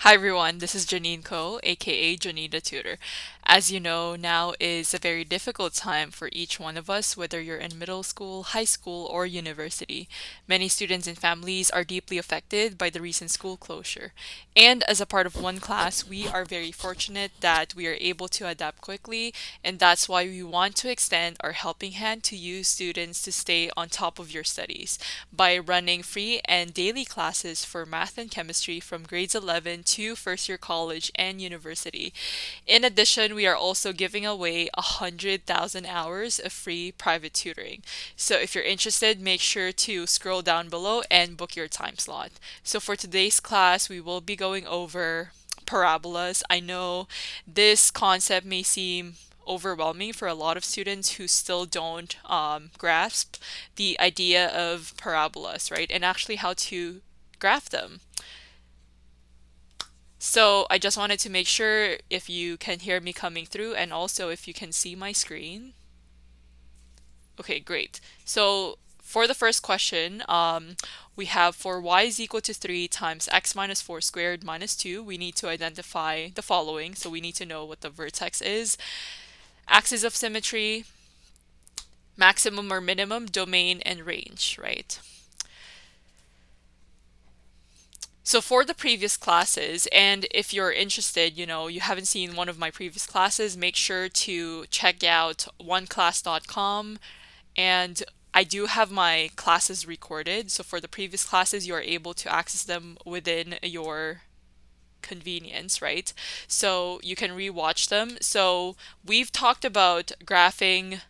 Hi everyone, this is Janine aka Janine The Tutor. As you know, now is a very difficult time for each one of us, whether you're in middle school, high school, or university. Many students and families are deeply affected by the recent school closure. And as a part of OneClass, we are very fortunate that we are able to adapt quickly, and that's why we want to extend our helping hand to you students to stay on top of your studies by running free and daily classes for math and chemistry from grades 11 to first year college and university. In addition, we are also giving away 100,000 hours of free private tutoring. So if you're interested, make sure to scroll down below and book your time slot. So for today's class, we will be going over parabolas. I know this concept may seem overwhelming for a lot of students who still don't grasp the idea of parabolas, right? And actually how to graph them. So I just wanted to make sure if you can hear me coming through and also if you can see my screen. Okay, great. So for the first question, we have for y is equal to 3 times x minus 4 squared minus 2, we need to identify the following. So we need to know what the vertex is, axis of symmetry, maximum or minimum, domain, and range, right? So for the previous classes, and if you're interested, you haven't seen one of my previous classes, make sure to check out oneclass.com. And I do have my classes recorded. So for the previous classes, you are able to access them within your convenience, right? So you can rewatch them. So we've talked about graphing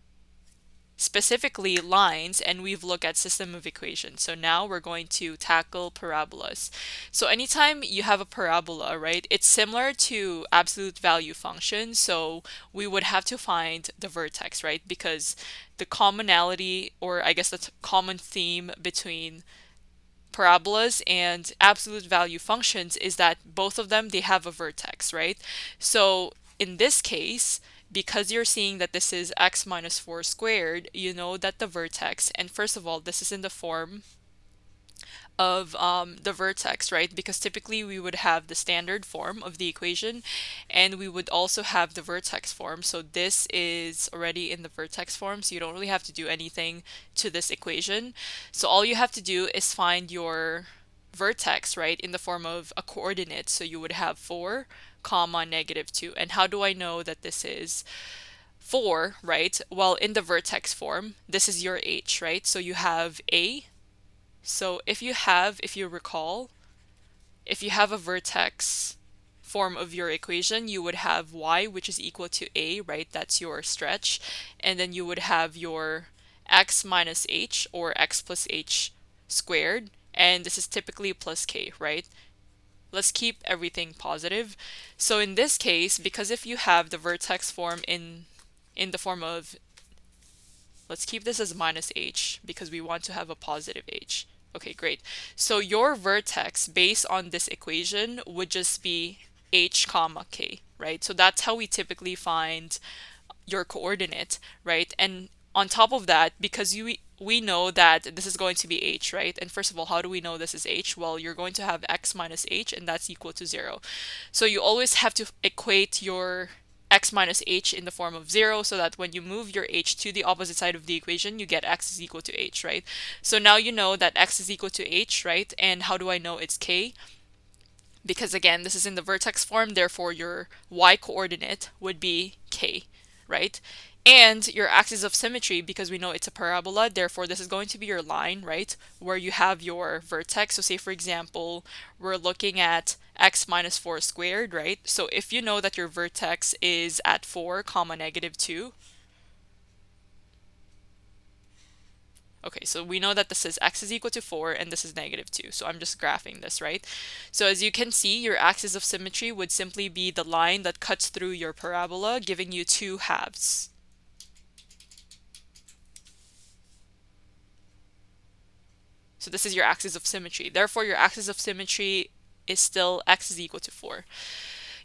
specifically lines, and we've looked at system of equations. So now we're going to tackle parabolas. So anytime you have a parabola, right, it's similar to absolute value function. So we would have to find the vertex, right? Because the commonality, or I guess the common theme between parabolas and absolute value functions is that both of them, they have a vertex, right? So in this case, because you're seeing that this is x minus 4 squared, you know that the vertex, and first of all, this is in the form of the vertex, right? Because typically we would have the standard form of the equation and we would also have the vertex form. So this is already in the vertex form, so you don't really have to do anything to this equation. So all you have to do is find your vertex, right, in the form of a coordinate. So you would have 4 comma negative 2. And how do I know that this is 4, right? Well, in the vertex form, this is your h, right? So you have a. So if you recall, if you have a vertex form of your equation, you would have y, which is equal to a, right? That's your stretch. And then you would have your x minus h, or x plus h squared. And this is typically plus k, right? Let's keep everything positive. So in this case, because if you have the vertex form in the form of, let's keep this as minus h because we want to have a positive h. Okay, great. So your vertex based on this equation would just be h comma k, right? So that's how we typically find your coordinate, right? And on top of that, because we know that this is going to be h, right? And first of all, how do we know this is h? Well, you're going to have x minus h, and that's equal to 0. So you always have to equate your x minus h in the form of 0 so that when you move your h to the opposite side of the equation, you get x is equal to h, right? So now you know that x is equal to h, right? And how do I know it's k? Because again, this is in the vertex form, therefore your y coordinate would be k, right? And your axis of symmetry, because we know it's a parabola, therefore this is going to be your line, right? Where you have your vertex. So say for example, we're looking at x minus 4 squared, right? So if you know that your vertex is at 4 comma negative 2, okay, so we know that this is x is equal to 4 and this is negative 2. So I'm just graphing this, right? So as you can see, your axis of symmetry would simply be the line that cuts through your parabola, giving you 2 halves. So this is your axis of symmetry. Therefore, your axis of symmetry is still x is equal to 4.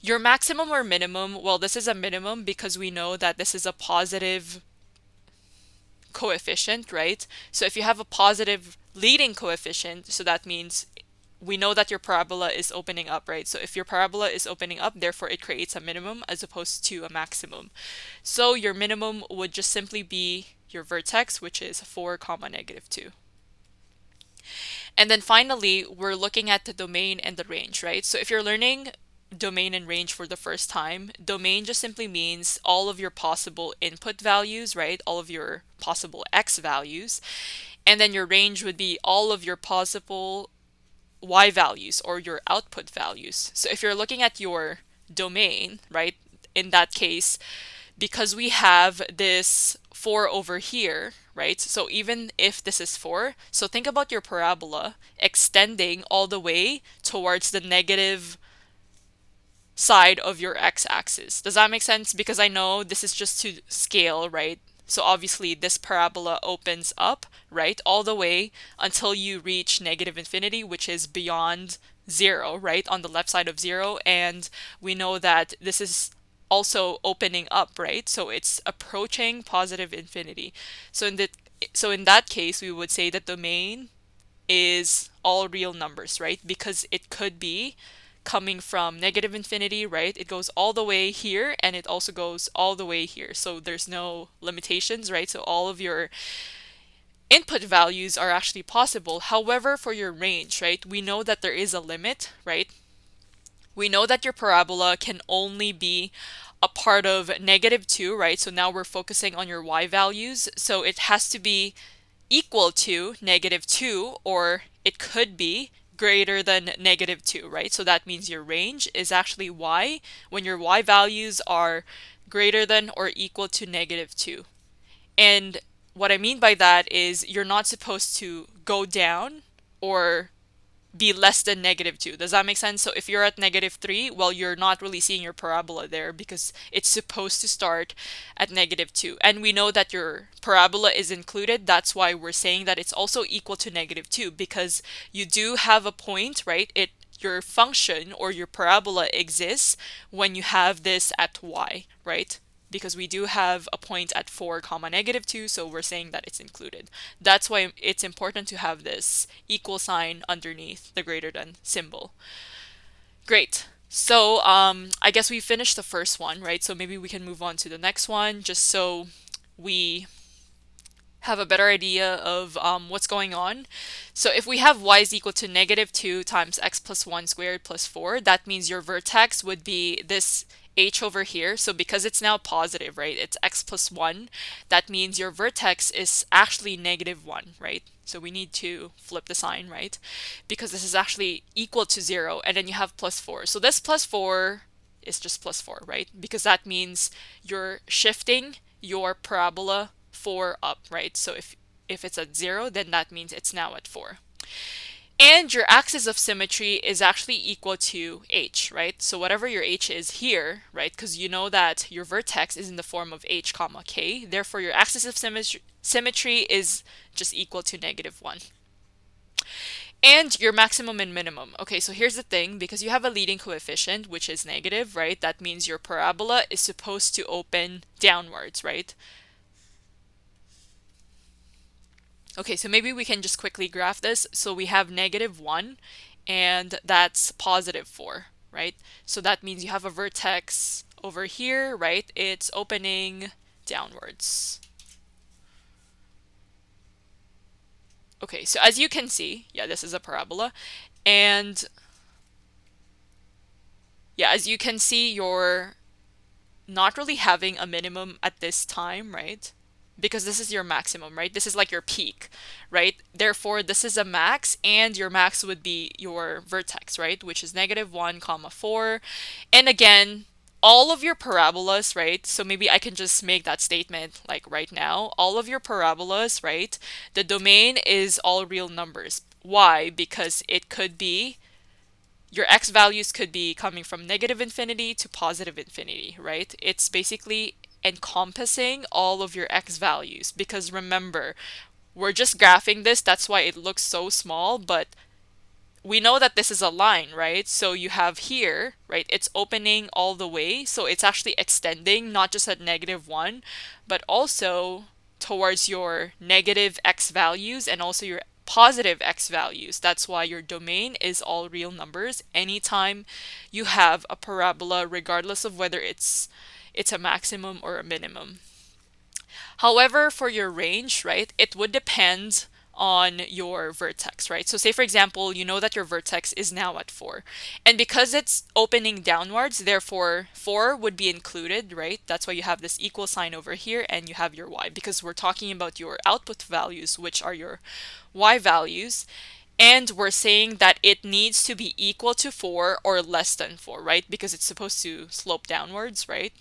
Your maximum or minimum, well, this is a minimum because we know that this is a positive coefficient, right? So if you have a positive leading coefficient, so that means we know that your parabola is opening up, right? So if your parabola is opening up, therefore it creates a minimum as opposed to a maximum. So your minimum would just simply be your vertex, which is 4 comma negative 2. And then finally, we're looking at the domain and the range, right? So if you're learning domain and range for the first time, domain just simply means all of your possible input values, right? All of your possible x values. And then your range would be all of your possible y values or your output values. So if you're looking at your domain, right, in that case, because we have this 4 over here, right? So even if this is 4, so think about your parabola extending all the way towards the negative side of your x-axis. Does that make sense? Because I know this is just to scale, right? So obviously this parabola opens up, right, all the way until you reach negative infinity, which is beyond 0, right, on the left side of 0. And we know that this is also opening up, right? So it's approaching positive infinity. So in that case, we would say that domain is all real numbers, right? Because it could be coming from negative infinity, right? It goes all the way here and it also goes all the way here. So there's no limitations, right? So all of your input values are actually possible. However, for your range, right, we know that there is a limit, right? We know that your parabola can only be a part of negative 2, right? So now we're focusing on your y values. So it has to be equal to negative 2, or it could be greater than negative 2, right? So that means your range is actually y when your y values are greater than or equal to negative 2. And what I mean by that is you're not supposed to go down or be less than negative 2. Does that make sense? So if you're at negative 3, well, you're not really seeing your parabola there because it's supposed to start at negative 2. And we know that your parabola is included. That's why we're saying that it's also equal to negative 2 because you do have a point, right? Your function or your parabola exists when you have this at y, right? Because we do have a point at 4 comma negative 2, so we're saying that it's included. That's why it's important to have this equal sign underneath the greater than symbol. Great. So I guess we finished the first one, right? So maybe we can move on to the next one just so we have a better idea of what's going on. So if we have y is equal to negative 2 times x plus 1 squared plus 4, that means your vertex would be this h over here. So because it's now positive, right, it's x plus 1, that means your vertex is actually negative 1, right? So we need to flip the sign, right? Because this is actually equal to 0, and then you have plus 4. So this plus 4 is just plus 4, right? Because that means you're shifting your parabola 4 up, right? So if it's at 0, then that means it's now at 4. And your axis of symmetry is actually equal to h, right? So whatever your h is here, right? Because you know that your vertex is in the form of h comma k. Therefore, your axis of symmetry is just equal to negative 1. And your maximum and minimum. Okay, so here's the thing. Because you have a leading coefficient, which is negative, right? That means your parabola is supposed to open downwards, right? Okay, so maybe we can just quickly graph this. So we have negative 1, and that's positive 4, right? So that means you have a vertex over here, right? It's opening downwards. Okay, so as you can see, yeah, this is a parabola. And yeah, as you can see, you're not really having a minimum at this time, right? Because this is your maximum, right? This is like your peak, right? Therefore, this is a max, and your max would be your vertex, right? Which is negative 1 comma 4. And again, all of your parabolas, right? So maybe I can just make that statement like right now. All of your parabolas, right? The domain is all real numbers. Why? Because it could be your x values could be coming from negative infinity to positive infinity, right? It's basically encompassing all of your x values because remember, we're just graphing this, that's why it looks so small, but we know that this is a line, right? So you have here, right, it's opening all the way, so it's actually extending not just at negative 1, but also towards your negative x values and also your positive x values. That's why your domain is all real numbers anytime you have a parabola, regardless of whether it's a maximum or a minimum. However, for your range, right, it would depend on your vertex, right? So say for example, you know that your vertex is now at 4. And because it's opening downwards, therefore 4 would be included, right? That's why you have this equal sign over here and you have your y, because we're talking about your output values, which are your y values. And we're saying that it needs to be equal to 4 or less than 4, right? Because it's supposed to slope downwards, right?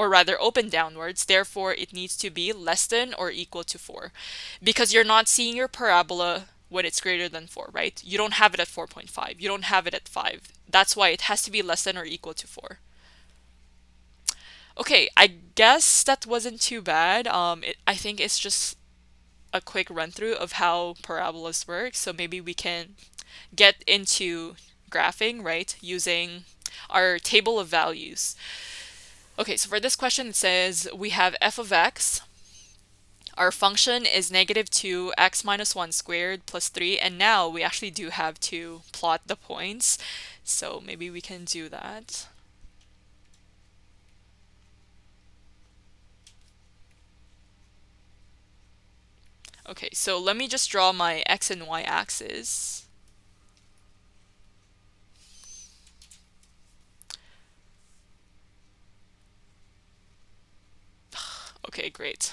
Or rather open downwards, therefore it needs to be less than or equal to 4. Because you're not seeing your parabola when it's greater than 4, right? You don't have it at 4.5. You don't have it at 5. That's why it has to be less than or equal to 4. Okay, I guess that wasn't too bad. I think it's just a quick run through of how parabolas work. So maybe we can get into graphing, right? Using our table of values. Okay, so for this question, it says we have f of x. Our function is negative 2x minus 1 squared plus 3. And now we actually do have to plot the points. So maybe we can do that. Okay, so let me just draw my x and y axis. Okay, great.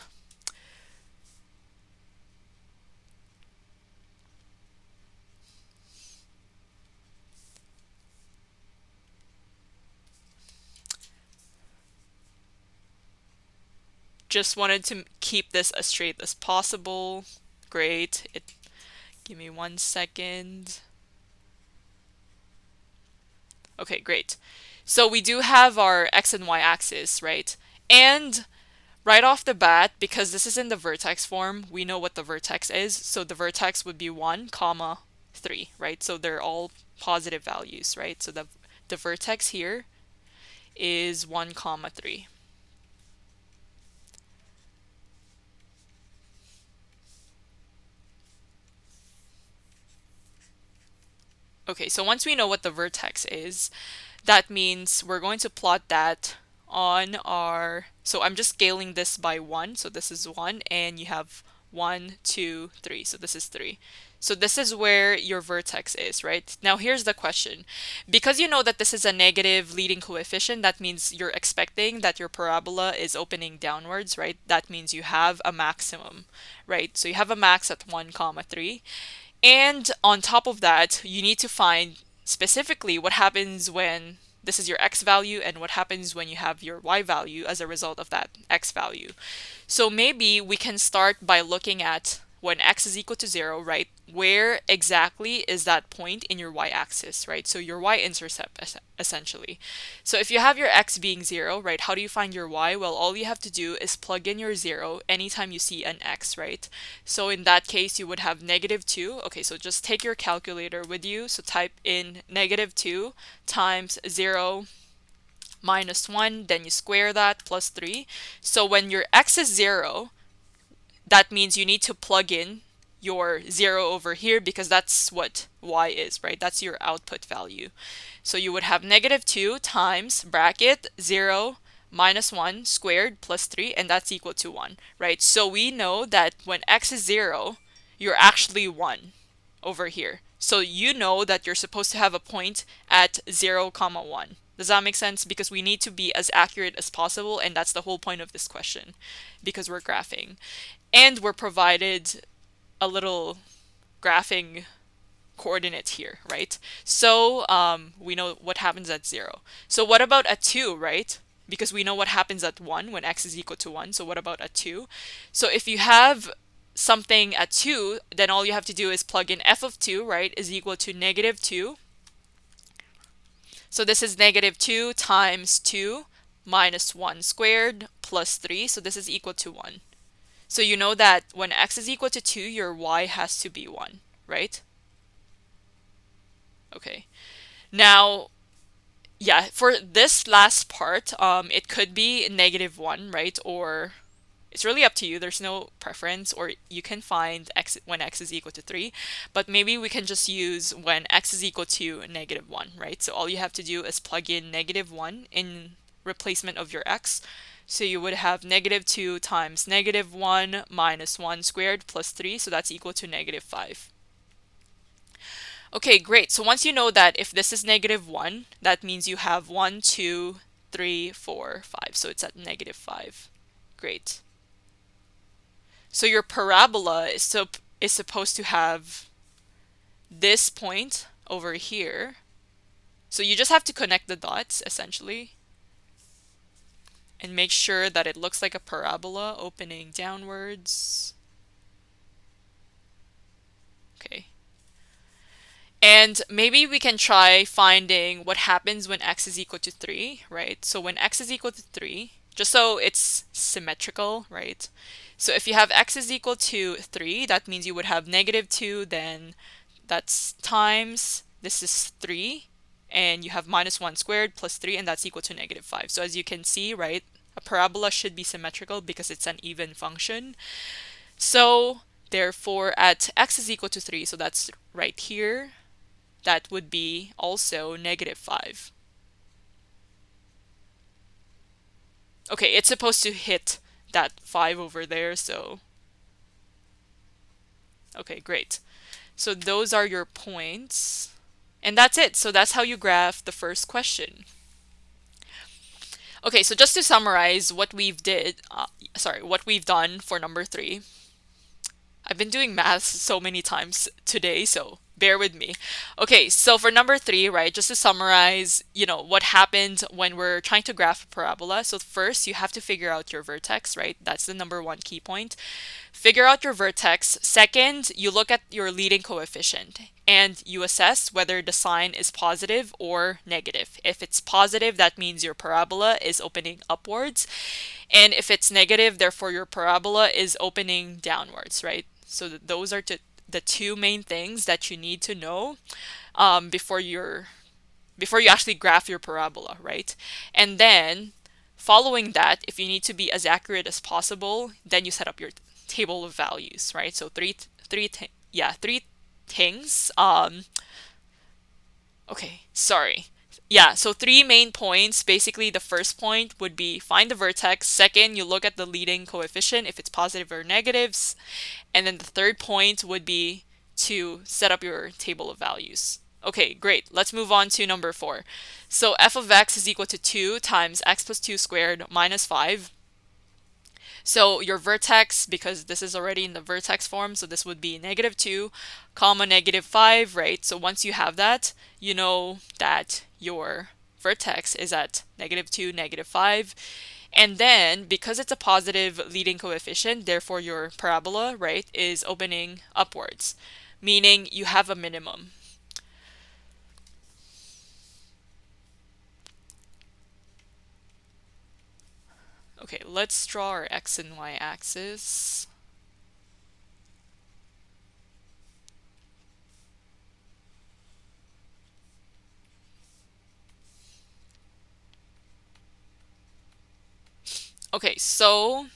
Just wanted to keep this as straight as possible. Great. Give me 1 second. Okay, great. So we do have our x and y axis, right? And right off the bat, because this is in the vertex form, we know what the vertex is. So the vertex would be 1, comma 3, right? So they're all positive values, right? So the vertex here is 1, comma 3. Okay, so once we know what the vertex is, that means we're going to plot that on our, so I'm just scaling this by 1. So this is 1, and you have 1, 2, 3. So this is 3. So this is where your vertex is, right? Now here's the question. Because you know that this is a negative leading coefficient, that means you're expecting that your parabola is opening downwards, right? That means you have a maximum, right? So you have a max at 1, comma 3. And on top of that, you need to find specifically what happens when this is your x value and what happens when you have your y value as a result of that x value. So maybe we can start by looking at when x is equal to 0, right? Where exactly is that point in your y-axis, right? So your y-intercept, essentially. So if you have your x being 0, right, how do you find your y? Well, all you have to do is plug in your 0 anytime you see an x, right? So in that case, you would have negative 2. Okay, so just take your calculator with you. So type in negative 2 times 0 minus 1, then you square that, plus 3. So when your x is 0, that means you need to plug in your 0 over here because that's what y is, right? That's your output value. So you would have negative 2 times bracket 0 minus 1 squared plus 3, and that's equal to 1, right? So we know that when x is 0, you're actually 1 over here. So you know that you're supposed to have a point at 0, comma 1. Does that make sense? Because we need to be as accurate as possible, and that's the whole point of this question, because we're graphing. And we're provided a little graphing coordinate here, right? So we know what happens at 0. So what about at 2, right? Because we know what happens at 1 when x is equal to 1. So what about at 2? So if you have something at 2, then all you have to do is plug in f of 2, right, is equal to negative 2. So this is negative 2 times 2 minus 1 squared plus 3. So this is equal to 1. So you know that when x is equal to 2, your y has to be 1, right? Okay. Now, yeah, for this last part, it could be negative 1, right? Or it's really up to you. There's no preference, or you can find x when x is equal to 3, but maybe we can just use when x is equal to -1, right? So all you have to do is plug in -1 in replacement of your x. So you would have -2 times -1 minus 1 squared plus 3, so that's equal to -5. Okay, great. So once you know that if this is -1, that means you have 1, 2, 3, 4, 5. So it's at -5. Great. So your parabola is supposed to have this point over here. So you just have to connect the dots essentially and make sure that it looks like a parabola opening downwards. Okay. And maybe we can try finding what happens when x is equal to 3, right? So when x is equal to 3, just so it's symmetrical, right? So if you have x is equal to 3, that means you would have -2, then that's times, this is 3, and you have -1 squared plus 3, and that's equal to -5. So as you can see, right, a parabola should be symmetrical because it's an even function. So therefore, at x is equal to 3, so that's right here, that would be also -5. Okay, it's supposed to hit that 5 over there, so okay, great. So those are your points. And that's it. So that's how you graph the first question. Okay, so just to summarize what what we've done for number 3. I've been doing math so many times today, so bear with me. Okay, so for number 3, right, just to summarize, what happened when we're trying to graph a parabola. So first, you have to figure out your vertex, right? That's the number 1 key point. Figure out your vertex. Second, you look at your leading coefficient and you assess whether the sign is positive or negative. If it's positive, that means your parabola is opening upwards. And if it's negative, therefore your parabola is opening downwards, right? So those are the two main things that you need to know before you actually graph your parabola, right? And then following that, if you need to be as accurate as possible, then you set up your table of values, right? So three things. Okay, sorry. Yeah, so 3 main points. Basically, the first point would be find the vertex. Second, you look at the leading coefficient, if it's positive or negatives. And then the third point would be to set up your table of values. Okay, great. Let's move on to number 4. So f of x is equal to 2 times x plus 2 squared minus 5. So your vertex, because this is already in the vertex form, so this would be -2, comma -5, right? So once you have that, you know that your vertex is at -2, -5. And then, because it's a positive leading coefficient, therefore your parabola, right, is opening upwards, meaning you have a minimum. Okay, let's draw our x and y axis. Okay, so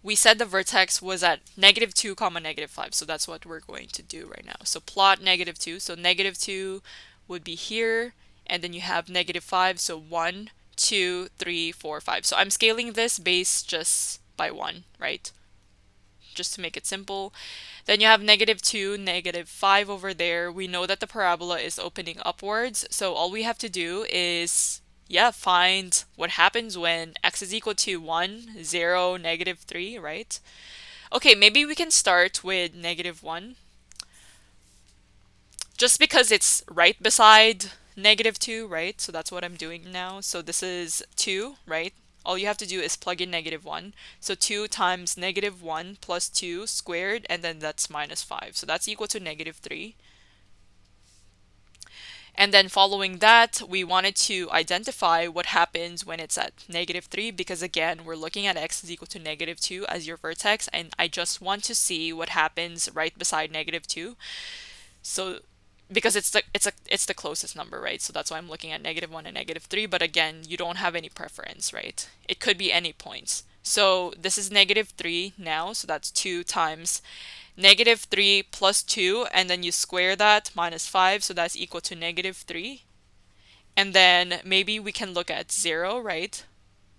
we said the vertex was at -2 comma -5, so that's what we're going to do right now. So plot -2, so -2 would be here, and then you have -5, so 1, 2, 3, 4, 5. So I'm scaling this base just by 1, right? Just to make it simple. Then you have -2, -5 over there. We know that the parabola is opening upwards, so all we have to do is find what happens when x is equal to 1, 0, -3, right? Okay, maybe we can start with -1. Just because it's right beside -2, right? So that's what I'm doing now. So this is 2, right? All you have to do is plug in -1. So 2 times -1 plus 2 squared, and then that's -5. So that's equal to -3. And then following that, we wanted to identify what happens when it's at -3, because again, we're looking at x is equal to -2 as your vertex, and I just want to see what happens right beside -2. So because it's the closest number, right? So that's why I'm looking at -1 and -3, but again, you don't have any preference, right? It could be any points. So this is negative 3 now, so that's 2 times negative 3 plus 2, and then you square that, minus 5, so that's equal to negative 3. And then maybe we can look at 0, right?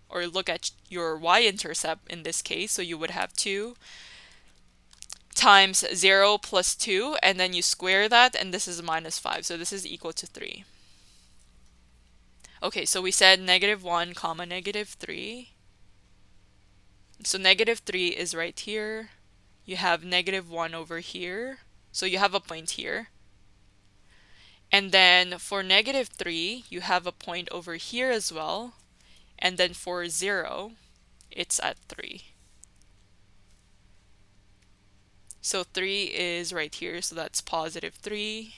Or look at your y-intercept in this case, so you would have 2 times 0 plus 2, and then you square that, and this is minus 5, so this is equal to 3. Okay, so we said negative 1 comma negative 3. So negative 3 is right here. You have negative 1 over here. So you have a point here. And then for negative 3, you have a point over here as well. And then for 0, it's at 3. So 3 is right here, so that's positive 3.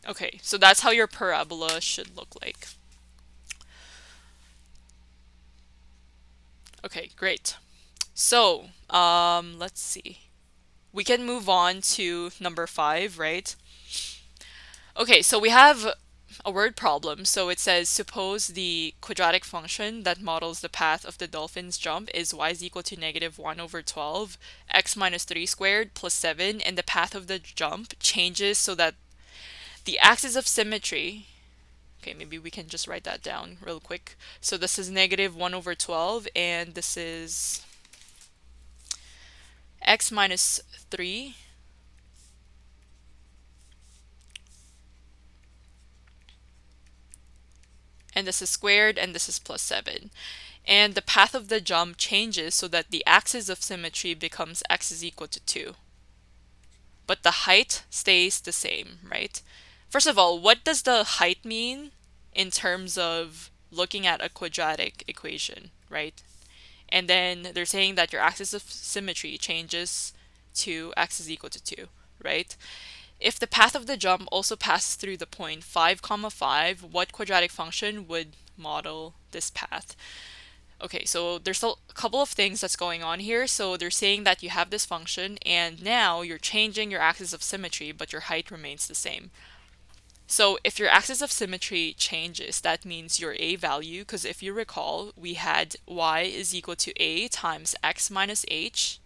Okay, so that's how your parabola should look like. Okay, great. So, let's see. We can move on to number 5, right? Okay, so we have a word problem. So it says, suppose the quadratic function that models the path of the dolphin's jump is y is equal to negative 1 over 12, x minus 3 squared plus 7, and the path of the jump changes so that the axis of symmetry, okay, maybe we can just write that down real quick. So this is negative 1 over 12, and this is x minus 3. And this is squared, and this is plus 7. And the path of the jump changes so that the axis of symmetry becomes x is equal to 2. But the height stays the same, right? First of all, what does the height mean in terms of looking at a quadratic equation, right? And then they're saying that your axis of symmetry changes to x is equal to 2, right? If the path of the jump also passes through the point 5, comma 5, what quadratic function would model this path? Okay, so there's a couple of things that's going on here. So they're saying that you have this function, and now you're changing your axis of symmetry, but your height remains the same. So if your axis of symmetry changes, that means your a value, because if you recall, we had y is equal to a times x minus h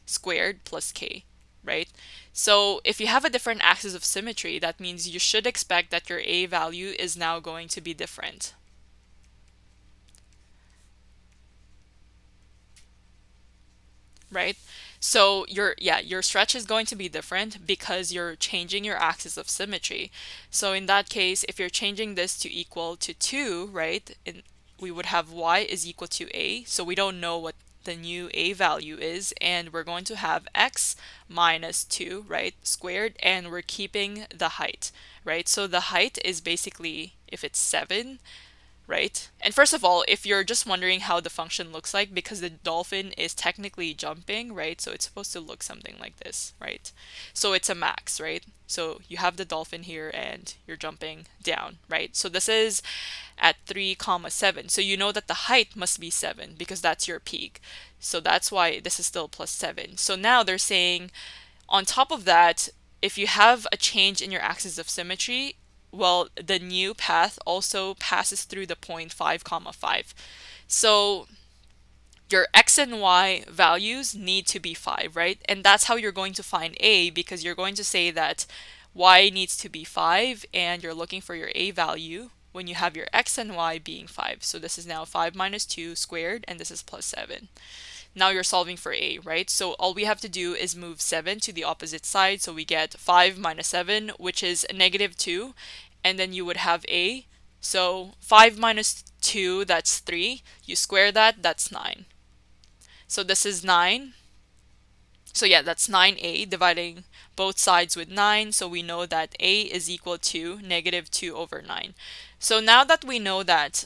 squared plus k, right? So if you have a different axis of symmetry, that means you should expect that your a value is now going to be different. Right? So your stretch is going to be different because you're changing your axis of symmetry. So in that case, if you're changing this to equal to 2, right, we would have y is equal to a. So we don't know what the new a value is, and we're going to have x minus 2, right, squared, and we're keeping the height, right? So the height is basically, if it's 7, right? And first of all, if you're just wondering how the function looks like, because the dolphin is technically jumping, right? So it's supposed to look something like this, right? So it's a max, right? So you have the dolphin here and you're jumping down, right? So this is at 3 comma 7. So you know that the height must be 7 because that's your peak. So that's why this is still plus 7. So now they're saying on top of that, if you have a change in your axis of symmetry, well, the new path also passes through the point 5 comma 5. So your x and y values need to be 5, right? And that's how you're going to find a, because you're going to say that y needs to be 5 and you're looking for your a value when you have your x and y being 5. So this is now 5 minus 2 squared, and this is plus 7. Now you're solving for a, right? So all we have to do is move 7 to the opposite side. So we get 5 minus 7, which is negative 2. And then you would have a. So 5 minus 2, that's 3. You square that, that's 9. So this is 9. So yeah, that's 9a, dividing both sides with 9. So we know that a is equal to negative 2 over 9. So now that we know that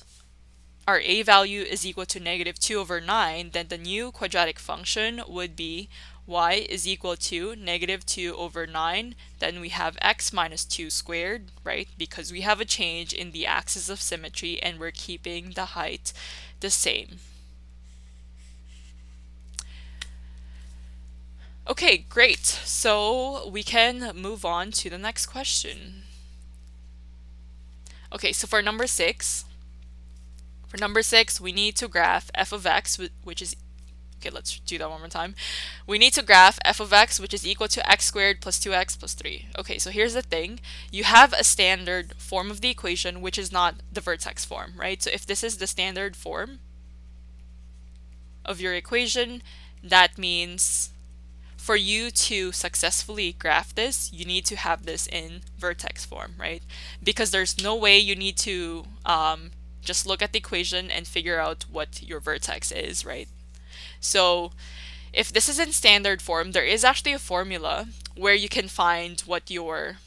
our a value is equal to negative 2 over 9, then the new quadratic function would be y is equal to negative 2 over 9. Then we have x minus 2 squared, right? Because we have a change in the axis of symmetry and we're keeping the height the same. Okay, great. So we can move on to the next question. Okay, so for number 6, we need to graph f of x, which is, okay, let's do that one more time. We need to graph f of x, which is equal to x squared plus 2x plus 3. Okay, so here's the thing. You have a standard form of the equation, which is not the vertex form, right? So if this is the standard form of your equation, that means for you to successfully graph this, you need to have this in vertex form, right? Because there's no way you need to just look at the equation and figure out what your vertex is, right? So if this is in standard form, there is actually a formula where you can find what your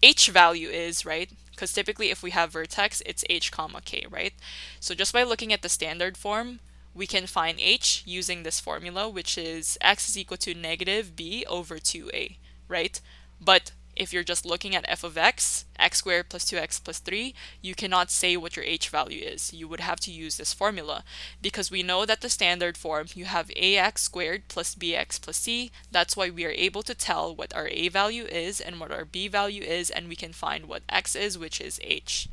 h value is, right? Because typically if we have vertex, it's h comma k, right? So just by looking at the standard form, we can find h using this formula, which is x is equal to negative b over 2a, right? But if you're just looking at f of x, x squared plus 2x plus 3, you cannot say what your h value is. You would have to use this formula because we know that the standard form, you have ax squared plus bx plus c. That's why we are able to tell what our a value is and what our b value is, and we can find what x is, which is h.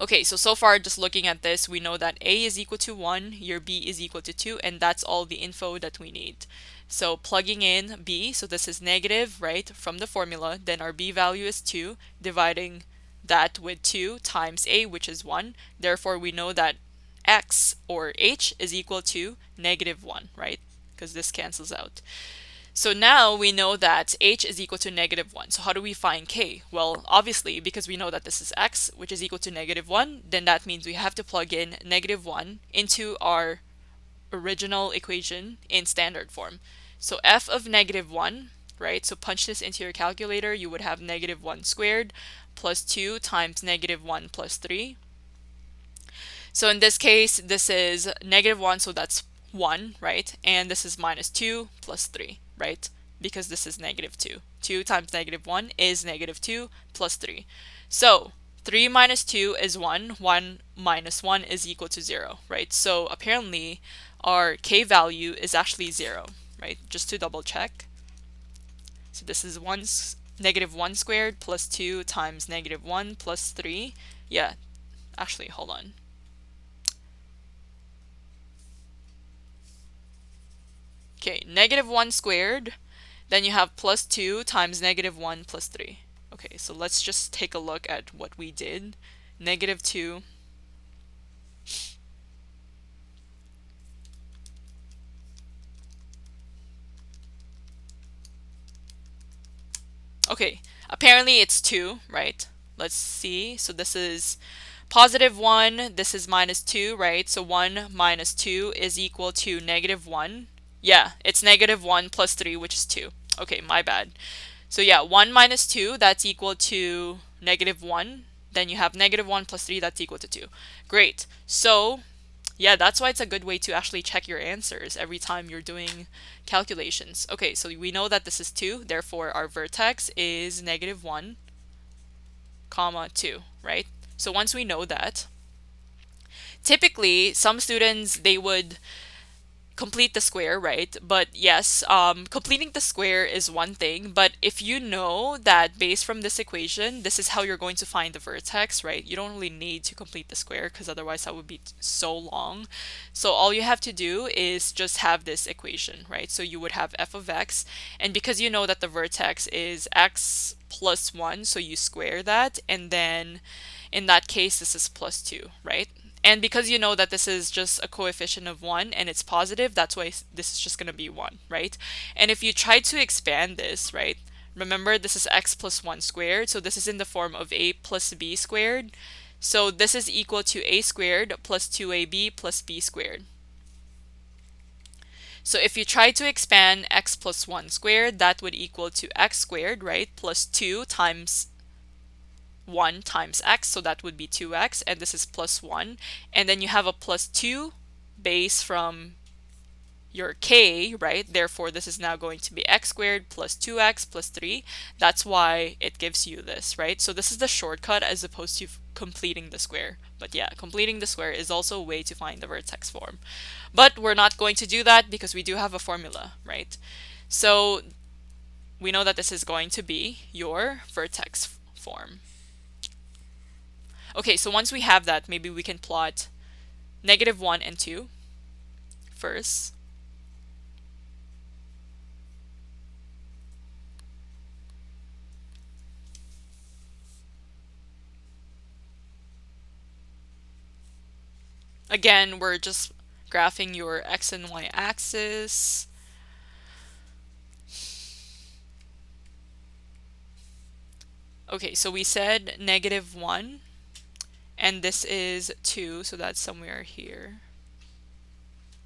Okay, so far just looking at this, we know that a is equal to 1, your b is equal to 2, and that's all the info that we need. So plugging in b, so this is negative, right, from the formula, then our b value is 2, dividing that with 2 times a, which is 1. Therefore, we know that x, or h, is equal to negative 1, right, because this cancels out. So now we know that h is equal to negative 1. So how do we find k? Well, obviously, because we know that this is x, which is equal to negative 1, then that means we have to plug in negative 1 into our original equation in standard form. So f of negative 1, right? So punch this into your calculator. You would have negative 1 squared plus 2 times negative 1 plus 3. So in this case, this is negative 1, so that's 1, right? And this is minus 2 plus 3, right? Because this is negative 2. 2 times negative 1 is negative 2 plus 3. So 3 minus 2 is 1. 1 minus 1 is equal to 0, right? So apparently our k value is actually 0, right? Just to double check. So this is negative 1 squared plus 2 times negative 1 plus 3. Yeah, actually, hold on. Okay, negative 1 squared, then you have plus 2 times negative 1 plus 3. Okay, so let's just take a look at what we did. Negative 2. Okay, apparently it's 2, right? Let's see. So this is positive 1, this is minus 2, right? So 1 minus 2 is equal to negative 1. Yeah, it's negative 1 plus 3, which is 2. Okay, my bad. So yeah, 1 minus 2, that's equal to negative 1. Then you have negative 1 plus 3, that's equal to 2. Great. So yeah, that's why it's a good way to actually check your answers every time you're doing calculations. Okay, so we know that this is 2, therefore our vertex is negative 1, comma 2, right? So once we know that, typically some students, they would complete the square, right? But yes, completing the square is one thing, but if you know that based from this equation, this is how you're going to find the vertex, right? You don't really need to complete the square because otherwise that would be so long. So all you have to do is just have this equation, right? So you would have f of x, and because you know that the vertex is x plus 1, so you square that, and then in that case, this is plus 2, right? And because you know that this is just a coefficient of 1 and it's positive, that's why this is just going to be 1, right? And if you try to expand this, right, remember this is x plus 1 squared, so this is in the form of a plus b squared. So this is equal to a squared plus 2ab plus b squared. So if you try to expand x plus 1 squared, that would equal to x squared, right, plus 2 times 1 times x, so that would be 2x, and this is plus 1. And then you have a plus 2 base from your k, right? Therefore, this is now going to be x squared plus 2x plus 3. That's why it gives you this, right? So this is the shortcut as opposed to completing the square. But yeah, completing the square is also a way to find the vertex form. But we're not going to do that because we do have a formula, right? So we know that this is going to be your vertex form. Okay, so once we have that, maybe we can plot -1 and 2 first. Again, we're just graphing your x and y axis. Okay, so we said -1, and this is 2, so that's somewhere here.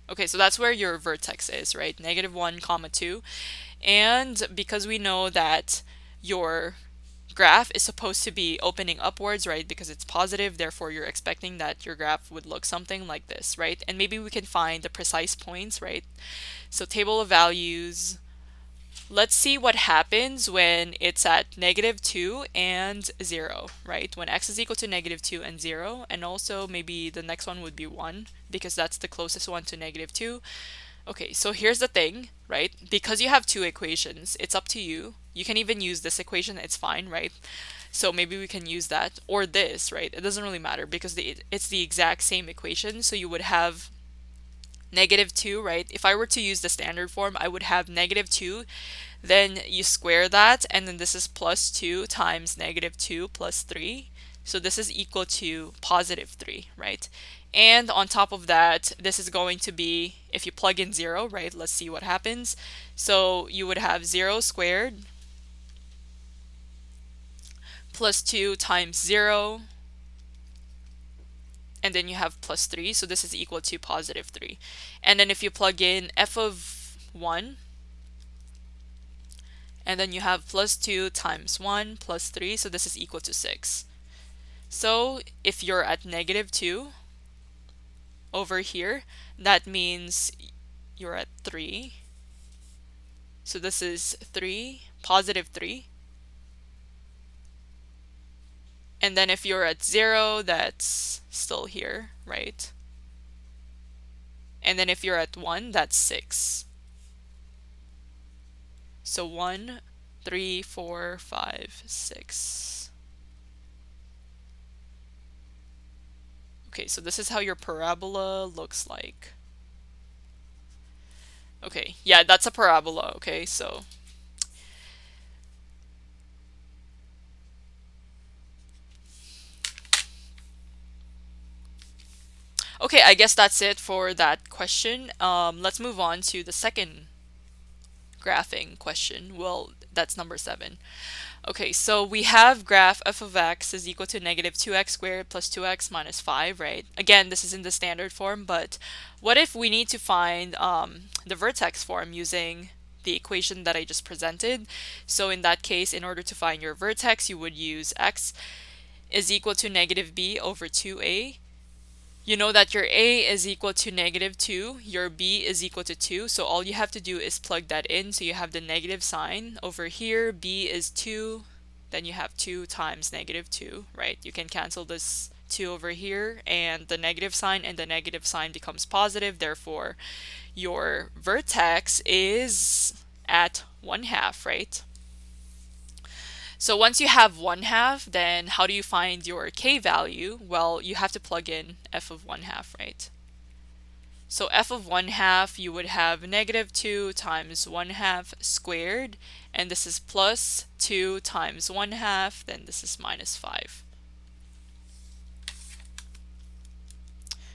Okay, so that's where your vertex is, right? -1, comma 2. And because we know that your graph is supposed to be opening upwards, right? Because it's positive, therefore you're expecting that your graph would look something like this, right? And maybe we can find the precise points, right? So table of values. Let's see what happens when it's at -2 and 0, right? When x is equal to -2 and 0, and also maybe the next one would be 1 because that's the closest one to -2. Okay, so here's the thing, right? Because you have two equations, it's up to you. You can even use this equation, it's fine, right? So maybe we can use that or this, right? It doesn't really matter because it's the exact same equation. So you would have -2, right? If I were to use the standard form, I would have -2, then you square that, and then this is +2 times -2 plus 3. So this is equal to +3, right? And on top of that, this is going to be, if you plug in 0, right? Let's see what happens. So you would have 0 squared plus 2 times 0, and then you have plus 3, so this is equal to +3. And then if you plug in f of 1, and then you have plus 2 times 1 plus 3, so this is equal to 6. So if you're at -2 over here, that means you're at 3. So this is 3, +3. And then if you're at 0, that's still here, right? And then if you're at 1, that's 6. So 1, 3, 4, 5, 6. Okay, so this is how your parabola looks like. Okay, yeah, that's a parabola, okay, so. Okay, I guess that's it for that question. Let's move on to the second graphing question. Well, that's number 7. Okay, so we have graph f of x is equal to -2x squared plus 2x minus 5, right? Again, this is in the standard form, but what if we need to find the vertex form using the equation that I just presented? So in that case, in order to find your vertex, you would use x is equal to -b over 2a. You know that your a is equal to -2, your b is equal to 2, so all you have to do is plug that in. So you have the negative sign over here, b is 2, then you have 2 times -2, right? You can cancel this 2 over here, and the negative sign and the negative sign becomes positive. Therefore, your vertex is at 1/2, right? So once you have 1/2, then how do you find your k value? Well, you have to plug in f of 1/2, right? So f of 1/2, you would have -2 times 1/2 squared, and this is plus 2 times 1/2, then this is minus 5.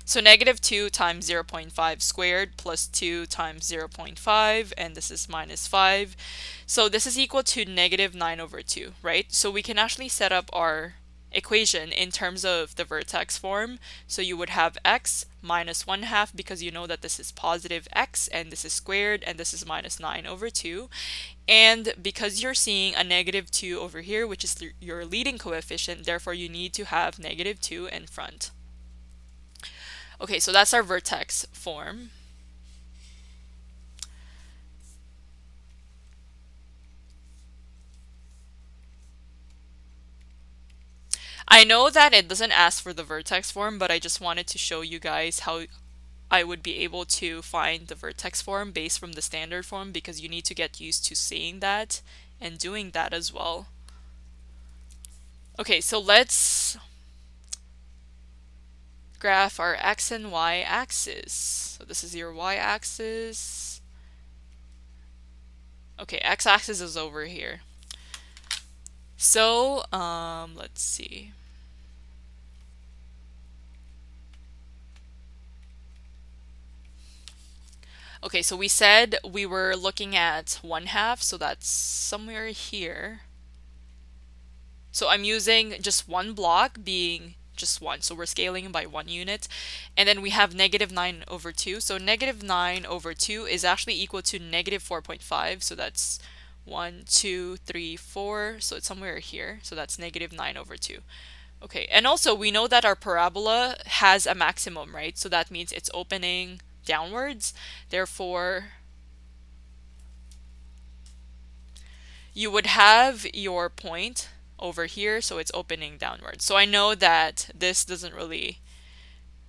So -2 times 0.5 squared plus 2 times 0.5, and this is minus 5. So this is equal to -9 over 2, right? So we can actually set up our equation in terms of the vertex form. So you would have x minus 1/2 because you know that this is positive x and this is squared and this is minus 9 over 2. And because you're seeing a -2 over here, which is your leading coefficient, therefore you need to have -2 in front. Okay, so that's our vertex form. I know that it doesn't ask for the vertex form, but I just wanted to show you guys how I would be able to find the vertex form based from the standard form, because you need to get used to seeing that and doing that as well. Okay, so let's graph our x and y axis. So this is your y axis. Okay, x axis is over here. So let's see. Okay, so we said we were looking at 1/2, so that's somewhere here. So I'm using just one block being just one. So we're scaling by 1 unit. And then we have -9/2. So -9/2 is actually equal to -4.5. So that's 1, 2, 3, 4. So it's somewhere here. So that's -9/2. Okay, and also we know that our parabola has a maximum, right? So that means it's opening downwards. Therefore, you would have your point over here, so it's opening downwards. So I know that this doesn't really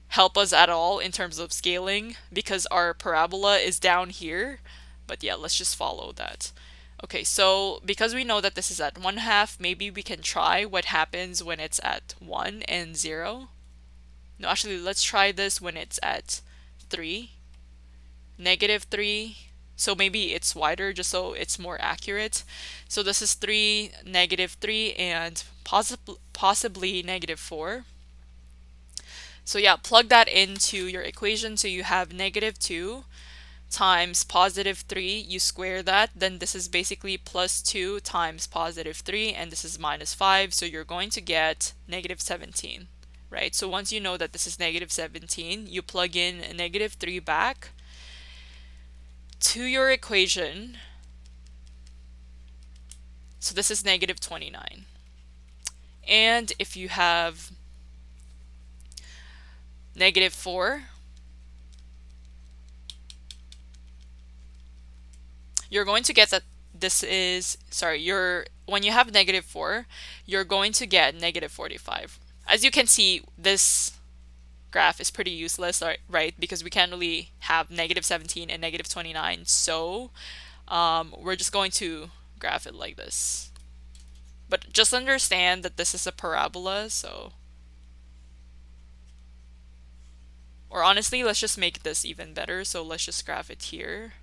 help us at all in terms of scaling because our parabola is down here. But yeah, let's just follow that. Okay, so because we know that this is at 1/2, maybe we can try what happens when it's at 1 and 0. No, actually, let's try this when it's at 3, -3. So maybe it's wider just so it's more accurate. So this is 3, -3, and possibly -4. So yeah, plug that into your equation. So you have -2 times +3, you square that, then this is basically +2 times +3, and this is -5, so you're going to get -17, right? So once you know that this is -17, you plug in a -3 back to your equation. So this is -29. And if you have -4, you're going to get that this is, sorry, when you have -4, you're going to get -45. As you can see, this graph is pretty useless, right? Because we can't really have -17 and -29. So we're just going to graph it like this. But just understand that this is a parabola, so. Or honestly, let's just make this even better. So let's just graph it here.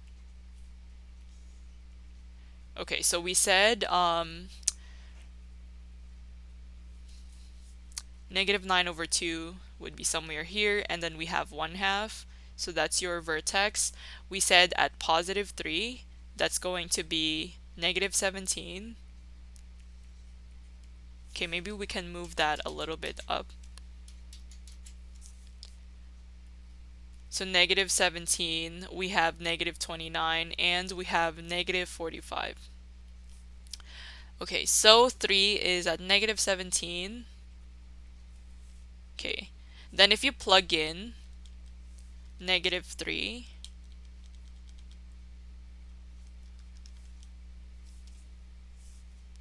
Okay, so we said -9/2 would be somewhere here, and then we have 1/2. So that's your vertex. We said at +3, that's going to be -17. Okay, maybe we can move that a little bit up. So -17, we have -29, and we have -45. Okay, so 3 is at -17. Okay, then if you plug in -3,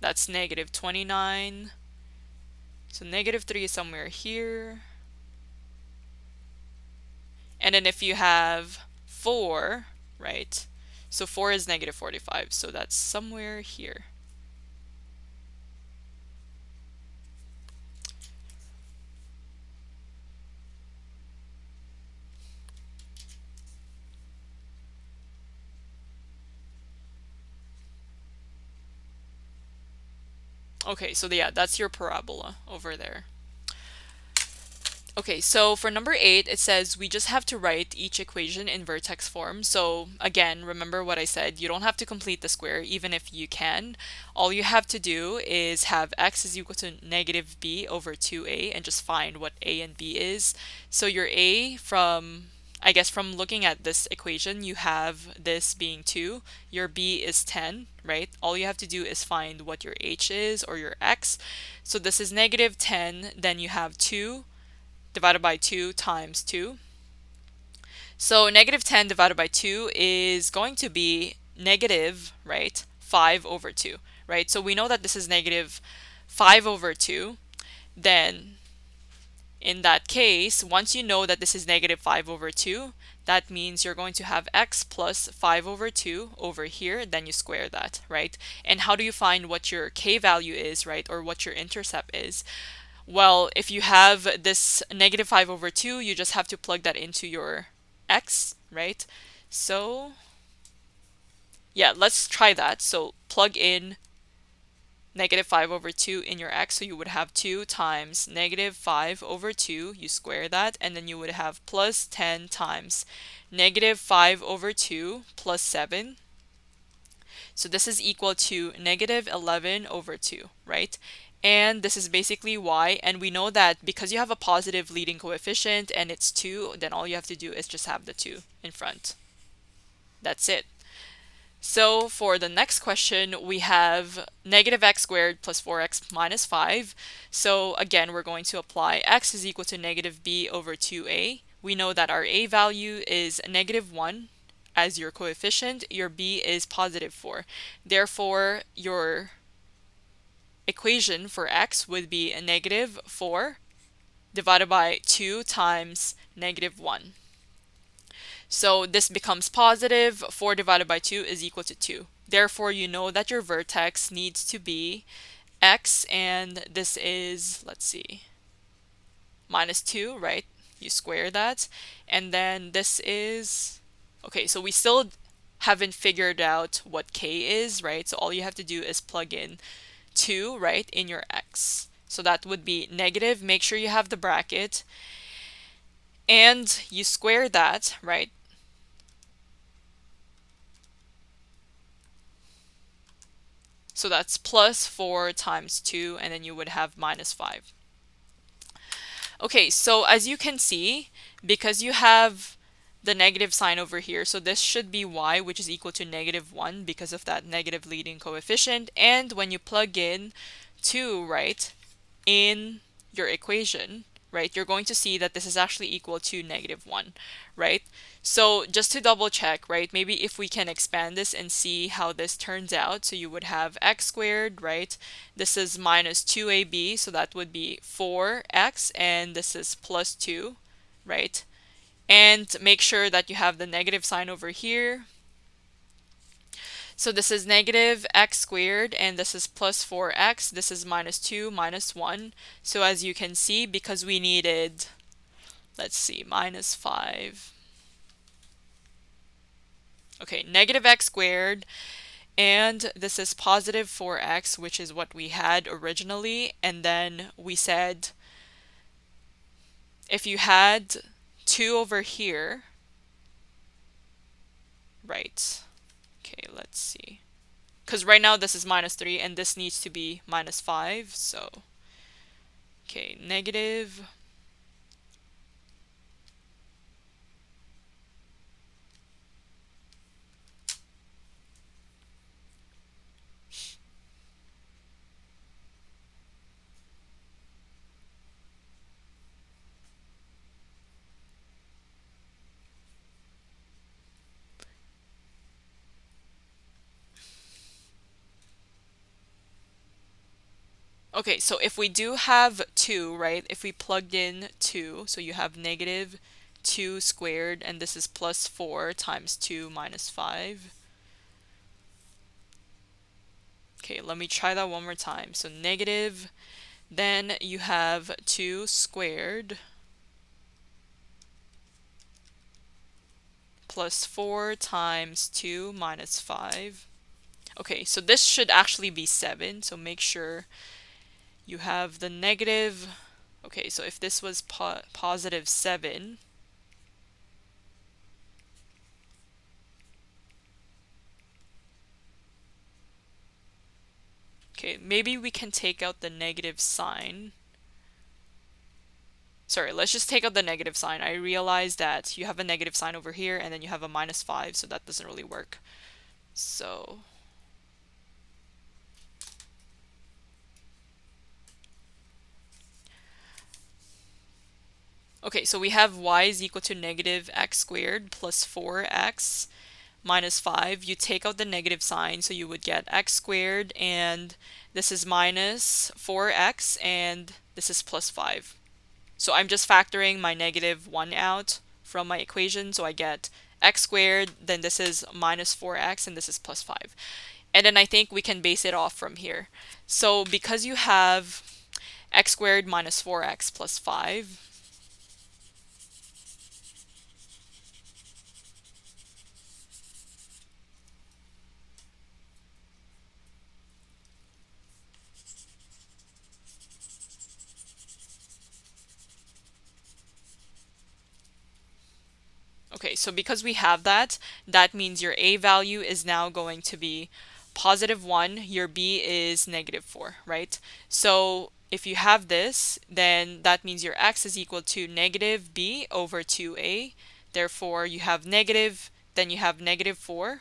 that's -29. So -3 is somewhere here. And then if you have 4, right? So 4 is -45, so that's somewhere here. Okay, so yeah, that's your parabola over there. Okay, so for number 8, it says we just have to write each equation in vertex form. So again, remember what I said, you don't have to complete the square, even if you can. All you have to do is have x is equal to -b/2a and just find what a and b is. So your a from, I guess from looking at this equation, you have this being 2, your b is 10, right? All you have to do is find what your h is or your x. So this is -10, then you have 2 divided by 2 times 2. So -10 divided by 2 is going to be negative, right, 5/2, right? So we know that this is -5/2. then in that case, once you know that this is negative 5 over 2, that means you're going to have x plus 5 over 2 over here, then you square that, right? And how do you find what your k value is, right? Or what your intercept is? Well, if you have this negative 5 over 2, you just have to plug that into your x, right? So, yeah, let's try that. So plug in negative 5 over 2 in your x, so you would have 2 times negative 5 over 2, you square that, and then you would have plus 10 times negative 5 over 2 plus 7. So this is equal to negative 11 over 2, right? And this is basically y, and we know that because you have a positive leading coefficient and it's 2, then all you have to do is just have the 2 in front. That's it. So for the next question, we have negative x squared plus 4x minus 5. So again, we're going to apply x is equal to negative b over 2a. We know that our a value is negative 1 as your coefficient. Your b is positive 4. Therefore, your equation for x would be a negative 4 divided by 2 times negative 1. So this becomes positive. 4 divided by 2 is equal to 2. Therefore, you know that your vertex needs to be x, and this is, let's see, minus 2, right? You square that. And then this is, okay, so we still haven't figured out what k is, right? So all you have to do is plug in 2, right, in your x. So that would be negative. Make sure you have the bracket. And you square that, right? So that's plus 4 times 2, and then you would have minus 5. Okay, so as you can see, because you have the negative sign over here, so this should be y, which is equal to negative 1 because of that negative leading coefficient. And when you plug in 2, right, in your equation, right, you're going to see that this is actually equal to negative 1, right? So just to double check, right, maybe if we can expand this and see how this turns out. So you would have x squared, right? This is minus 2ab, so that would be 4x, and this is plus 2, right? And make sure that you have the negative sign over here. So this is negative x squared, and this is plus 4x. This is minus 2 minus 1. So as you can see, because we needed, let's see, minus 5. Okay, negative x squared, and this is positive 4x, which is what we had originally. And then we said if you had 2 over here, right? Okay, let's see. Because right now this is minus 3, and this needs to be minus 5. So, okay, negative. Okay, so if we do have 2, right, if we plugged in 2, so you have negative 2 squared, and this is plus 4 times 2 minus 5. Okay, let me try that one more time. So negative, then you have 2 squared plus 4 times 2 minus 5. Okay, so this should actually be 7, so make sure you have the negative. Okay, so if this was positive 7, okay, maybe we can take out the negative sign. Sorry, let's just take out the negative sign. I realize that you have a negative sign over here, and then you have a minus 5, so that doesn't really work. So, okay, so we have y is equal to negative x squared plus 4x minus 5, you take out the negative sign, so you would get x squared, and this is minus 4x, and this is plus 5. So I'm just factoring my negative 1 out from my equation, so I get x squared, then this is minus 4x, and this is plus 5. And then I think we can base it off from here. So because you have x squared minus 4x plus 5, okay, so because we have that, that means your a value is now going to be positive 1, your b is negative 4, right? So if you have this, then that means your x is equal to negative b over 2a. Therefore, you have negative, then you have negative 4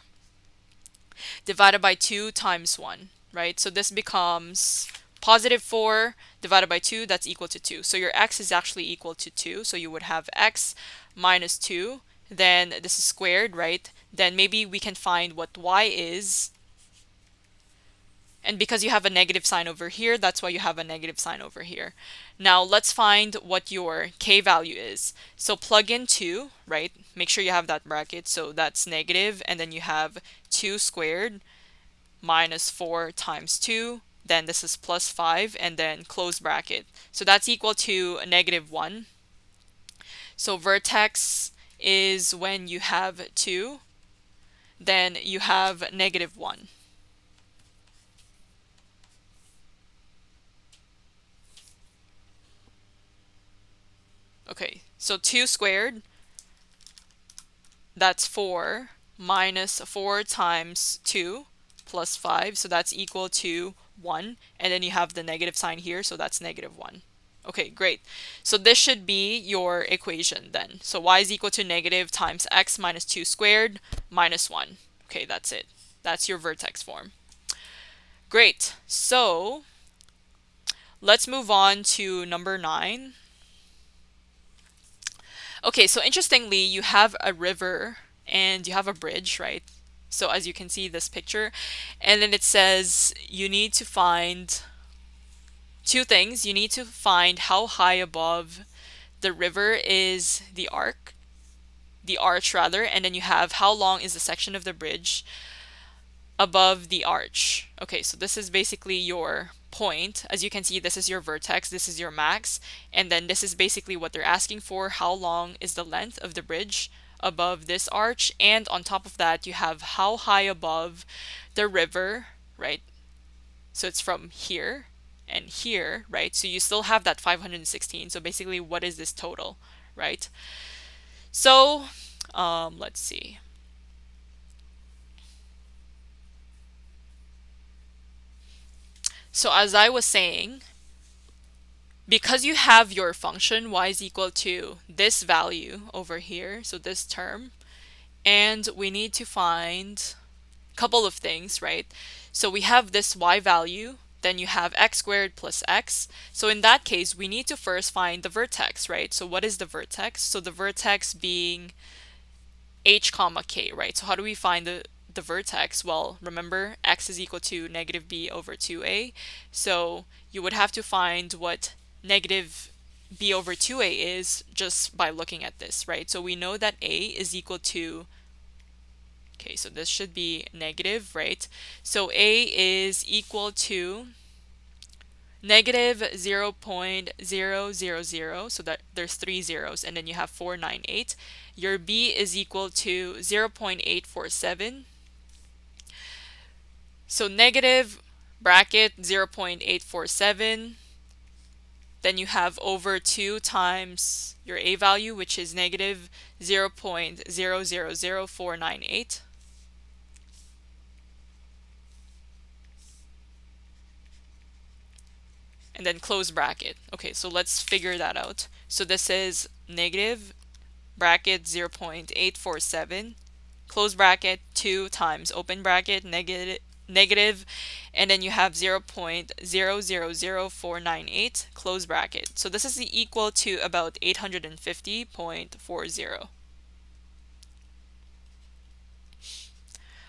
divided by 2 times 1, right? So this becomes positive 4 divided by 2, that's equal to 2. So your x is actually equal to 2. So you would have x minus 2. Then this is squared, right? Then maybe we can find what y is. And because you have a negative sign over here, that's why you have a negative sign over here. Now let's find what your k value is. So plug in 2, right? Make sure you have that bracket. So that's negative, and then you have 2 squared minus 4 times 2. Then this is plus 5, and then close bracket. So that's equal to a negative 1. So vertex is when you have 2, then you have negative 1. Okay, so 2 squared, that's 4, minus 4 times 2 plus 5, so that's equal to 1. And then you have the negative sign here, so that's negative 1. Okay, great. So this should be your equation then. So y is equal to negative times x minus 2 squared minus 1. Okay, that's it. That's your vertex form. Great. So let's move on to number 9. Okay, so interestingly, you have a river and you have a bridge, right? So as you can see this picture, and then it says you need to find two things. You need to find how high above the river is the arch rather, and then you have how long is the section of the bridge above the arch. Okay, so this is basically your point. As you can see, this is your vertex, this is your max, and then this is basically what they're asking for. How long is the length of the bridge above this arch? And on top of that, you have how high above the river, right? So it's from here and here, right? So you still have that 516. So basically, what is this total, right? So let's see. So as I was saying, because you have your function y is equal to this value over here, so this term, and we need to find a couple of things, right? So we have this y value, then you have x squared plus x. So in that case, we need to first find the vertex, right? So what is the vertex? So the vertex being h comma k, right? So how do we find the vertex? Well, remember, x is equal to negative b over 2a. So you would have to find what negative b over 2a is just by looking at this, right? So we know that a is equal to, okay, so this should be negative, right? So a is equal to negative 0.000, so that there's 3 zeros, and then you have 498. Your b is equal to 0.847. So negative bracket 0.847. Then you have over 2 times your a value, which is negative 0.000498. And then close bracket. Okay, so let's figure that out. So this is negative bracket 0.847, close bracket 2 times open bracket negative, and then you have 0.000498, close bracket. So this is equal to about 850.40.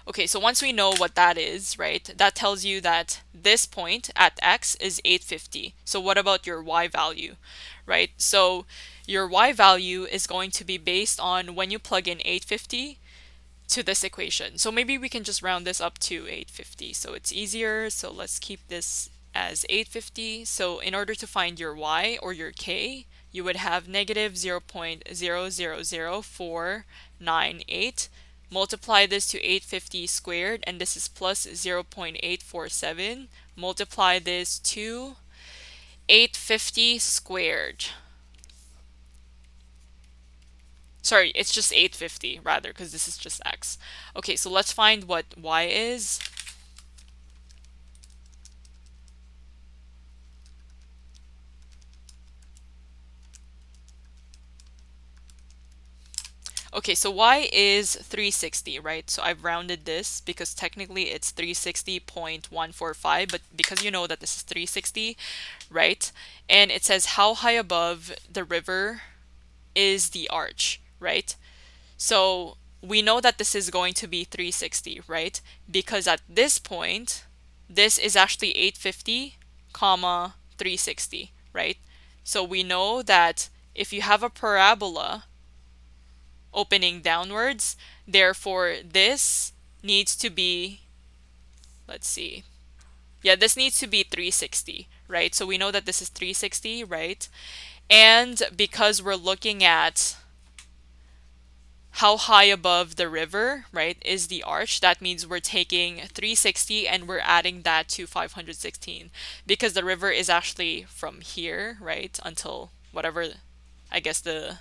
Okay, so once we know what that is, right, that tells you that this point at x is 850. So what about your y value, right? So your y value is going to be based on when you plug in 850 to this equation. So maybe we can just round this up to 850 so it's easier. So let's keep this as 850. So in order to find your y or your k, you would have negative 0.000498. Multiply this to 850 squared, and this is plus 0.847. Multiply this to 850 squared. Sorry, it's just 850 rather, because this is just x. Okay, so let's find what y is. Okay, so y is 360, right? So I've rounded this because technically it's 360.145, but because you know that this is 360, right? And it says how high above the river is the arch, right? So we know that this is going to be 360, right? Because at this point, this is actually 850, comma 360, right? So we know that if you have a parabola opening downwards, therefore this needs to be, let's see, yeah, this needs to be 360, right? So we know that this is 360, right? And because we're looking at how high above the river, right, is the arch, that means we're taking 360 and we're adding that to 516 because the river is actually from here, right, until whatever, I guess the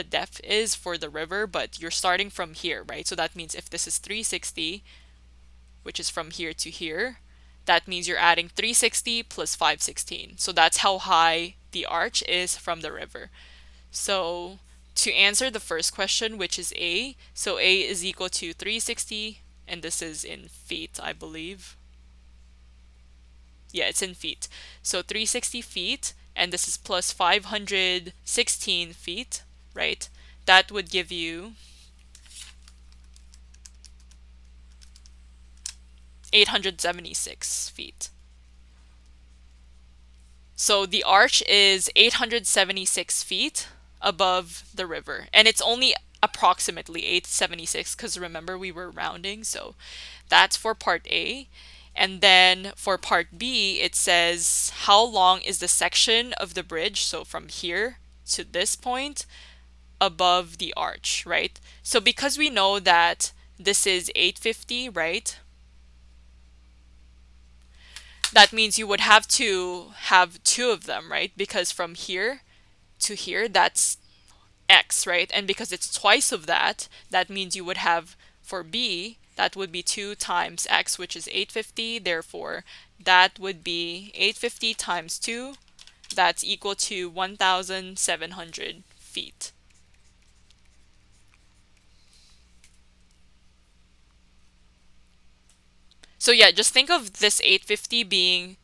depth is for the river, but you're starting from here, right? So that means if this is 360, which is from here to here, that means you're adding 360 plus 516. So that's how high the arch is from the river. So to answer the first question, which is A, so A is equal to 360, and this is in feet, I believe. Yeah, it's in feet. So 360 feet, and this is plus 516 feet, right? That would give you 876 feet. So the arch is 876 feet above the river, and it's only approximately 876 because remember we were rounding. So that's for part A. And then for part B, it says how long is the section of the bridge, so from here to this point, above the arch, right? So because we know that this is 850, right? That means you would have to have two of them, right? Because from here to here, that's x, right? And because it's twice of that, that means you would have for B, that would be 2 times x, which is 850. Therefore, that would be 850 times 2. That's equal to 1,700 feet. So yeah, just think of this 850 being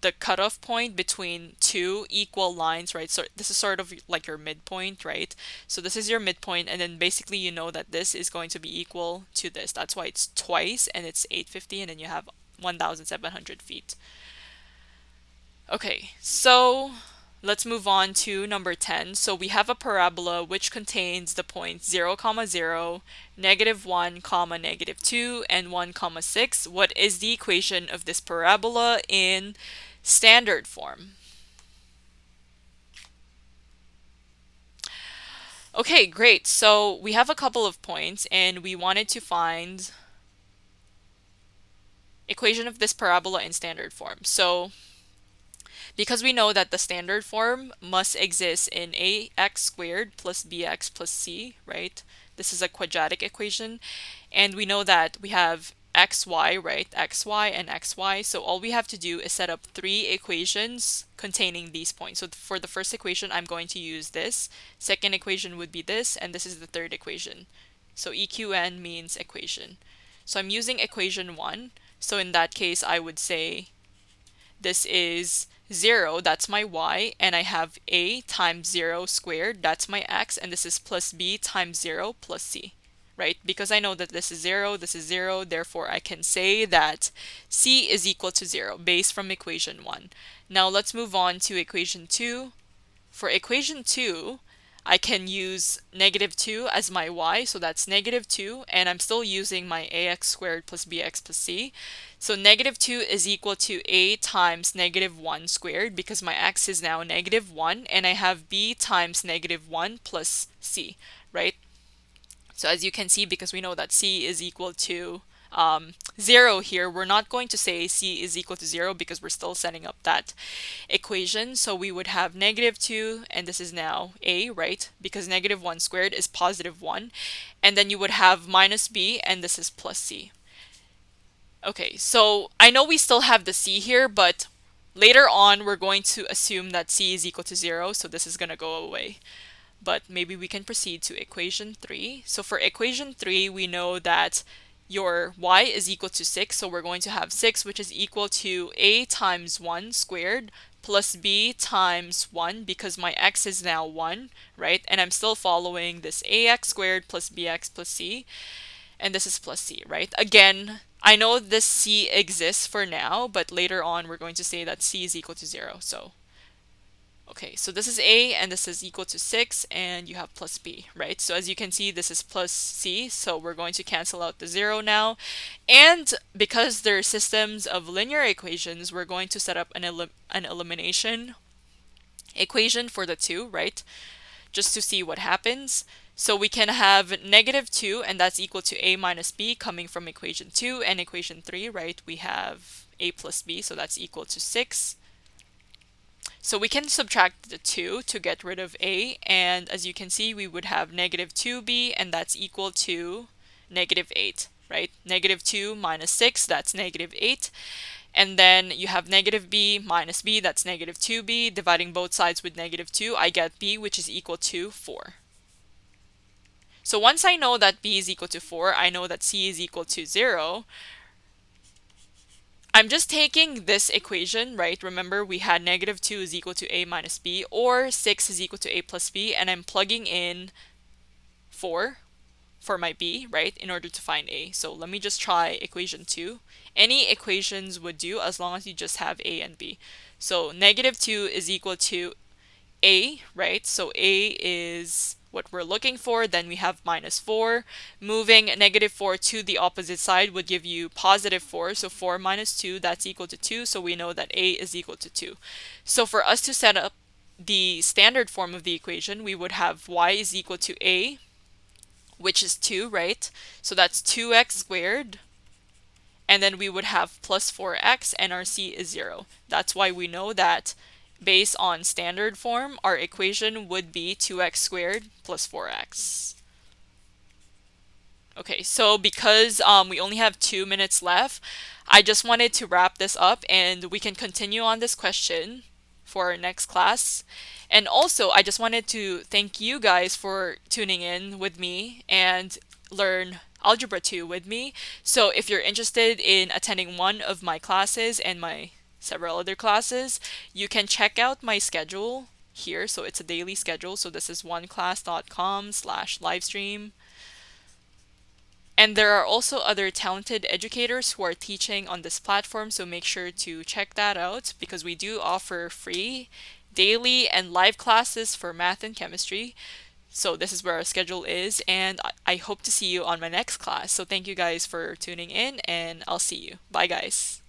the cutoff point between two equal lines, right? So this is sort of like your midpoint, right? So this is your midpoint, and then basically you know that this is going to be equal to this. That's why it's twice, and it's 850, and then you have 1,700 feet. Okay, so let's move on to number 10. So we have a parabola which contains the points 0, comma 0, negative 1, comma negative 2, and 1, comma 6. What is the equation of this parabola in standard form? Okay, great. So we have a couple of points and we wanted to find equation of this parabola in standard form. So because we know that the standard form must exist in ax squared plus bx plus c, right? This is a quadratic equation. And we know that we have xy, right? xy and xy. So all we have to do is set up three equations containing these points. So for the first equation, I'm going to use this. Second equation would be this, and this is the third equation. So EQN means equation. So I'm using equation 1. So in that case, I would say this is 0, that's my y, and I have a times 0 squared, that's my x, and this is plus b times 0 plus c, right? Because I know that this is 0, therefore I can say that c is equal to 0 based from equation 1. Now let's move on to equation 2. For equation 2, I can use -2 as my y, so that's -2, and I'm still using my ax squared plus bx plus c. So -2 is equal to a times -1 squared, because my x is now -1, and I have b times -1 plus c, right? So as you can see, because we know that c is equal to 0 here, we're not going to say c is equal to 0 because we're still setting up that equation. So we would have -2, and this is now a, right? Because -1 squared is +1. And then you would have minus b, and this is plus c. Okay, so I know we still have the c here, but later on we're going to assume that c is equal to 0, so this is going to go away. But maybe we can proceed to equation 3. So for equation 3, we know that your y is equal to 6, so we're going to have 6, which is equal to a times 1 squared plus b times 1, because my x is now 1, right? And I'm still following this ax squared plus bx plus c, and this is plus c, right? Again, I know this c exists for now, but later on we're going to say that c is equal to 0. So okay, so this is a, and this is equal to 6, and you have plus b, right? So as you can see, this is plus c, so we're going to cancel out the 0 now. And because they're systems of linear equations, we're going to set up an elimination equation for the 2, right? Just to see what happens. So we can have -2, and that's equal to a minus b coming from equation 2 and equation 3, right? We have a plus b, so that's equal to 6. So we can subtract the 2 to get rid of a, and as you can see, we would have -2b, and that's equal to -8, right? -2 minus 6, that's -8. And then you have -b minus b, that's -2b. Dividing both sides with -2, I get b, which is equal to 4. So once I know that b is equal to 4, I know that c is equal to 0. I'm just taking this equation, right? Remember, we had -2 is equal to a minus b, or 6 is equal to a plus b, and I'm plugging in 4 for my b, right, in order to find a. So let me just try equation 2. Any equations would do as long as you just have a and b. So -2 is equal to a, right? So a is what we're looking for. Then we have -4. Moving -4 to the opposite side would give you +4. So 4 minus 2, that's equal to 2. So we know that a is equal to 2. So for us to set up the standard form of the equation, we would have y is equal to a, which is 2, right? So that's 2x squared. And then we would have plus 4x, and our c is 0. That's why we know that based on standard form, our equation would be 2x squared plus 4x. Okay, so because we only have 2 minutes left, I just wanted to wrap this up, and we can continue on this question for our next class. And also, I just wanted to thank you guys for tuning in with me and learn Algebra 2 with me. So if you're interested in attending one of my classes and my several other classes, you can check out my schedule here. So it's a daily schedule. So this is oneclass.com/livestream. And there are also other talented educators who are teaching on this platform, so make sure to check that out, because we do offer free daily and live classes for math and chemistry. So this is where our schedule is, and I hope to see you on my next class. So thank you guys for tuning in, and I'll see you. Bye guys.